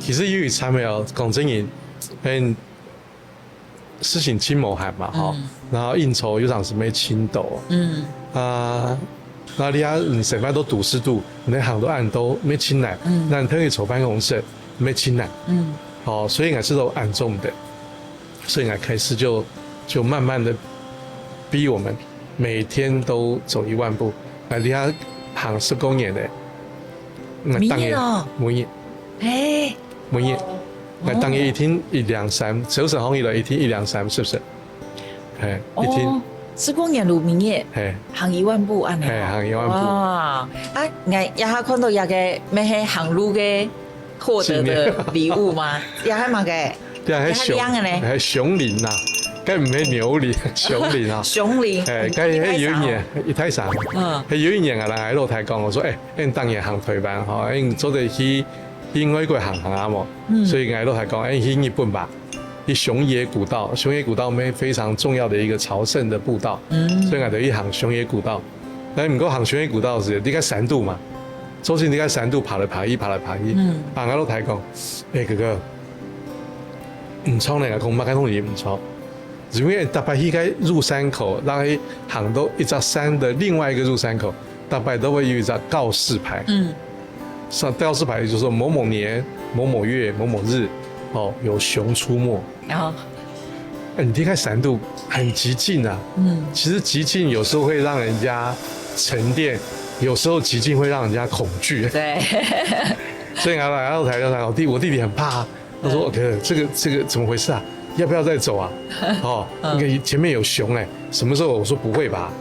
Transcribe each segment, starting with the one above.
其实因为参了讲真言，事情亲某喊嘛哈，然后应酬有场是没亲斗，那你成班都堵湿度，你行都按都没亲奶，那你特意筹办公室没亲奶，所以我是都按中的，所以我开始就慢慢的逼我们每天都走1万步，你行10公里的，明年哦，每月，那当然一天1、2、3，手上行业了一天1、2、3，是不是？一天。10公里路明月，行1万步安尼。行1万步。哇，也下看到个咩系行路嘅获得的礼物吗？也系嘛嘅，也系熊林呐，梗唔系牛林，熊林啊。熊林。梗系有一年一太山，有一年啊，人喺露台讲我说，你当年行退班，你做得去外国行啊嘛，所以喺露台讲，去日本吧。熊野古道，熊野古道非常重要的一个朝圣的步道，所以我就一行熊野古道。但唔过行熊野古道是你喺山度嘛，周星你喺山度爬来爬去，爬来爬去。我喺度睇讲，哥哥，唔错呢，讲马开通也唔错，因为大白去个入山口，然后行到一座山的另外一个入山口，大白都会有一座告示牌。上告示牌就是说某某年某某月某某日。有熊出没，然后，你离开山度很极静啊，其实极静有时候会让人家沉淀，有时候极静会让人家恐惧，对，所以来到台上，我弟弟很怕，他说哥，这个怎么回事啊？要不要再走啊？前面有熊什么时候？我说不会吧。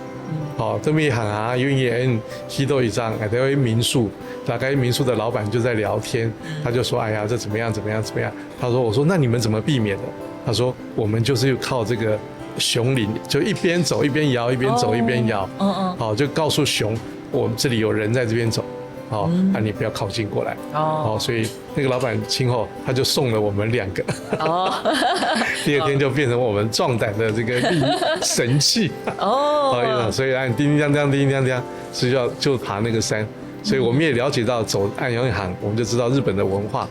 这么一行啊，因为去到一张，在民宿，大概民宿的老板就在聊天，他就说：“哎呀，这怎么样？怎么样？怎么样？”他说：“我说那你们怎么避免的？”他说：“我们就是靠这个熊林，就一边走一边摇，一边走一边摇，就告诉熊，我们这里有人在这边走。”你不要靠近过来。所以那个老板今后他就送了我们2个。第2天就变成我们壮胆的这个神器。所以按叮叮当当，叮叮当当，是就爬那个山。所以我们也了解到走按阳一行，我们就知道日本的文化。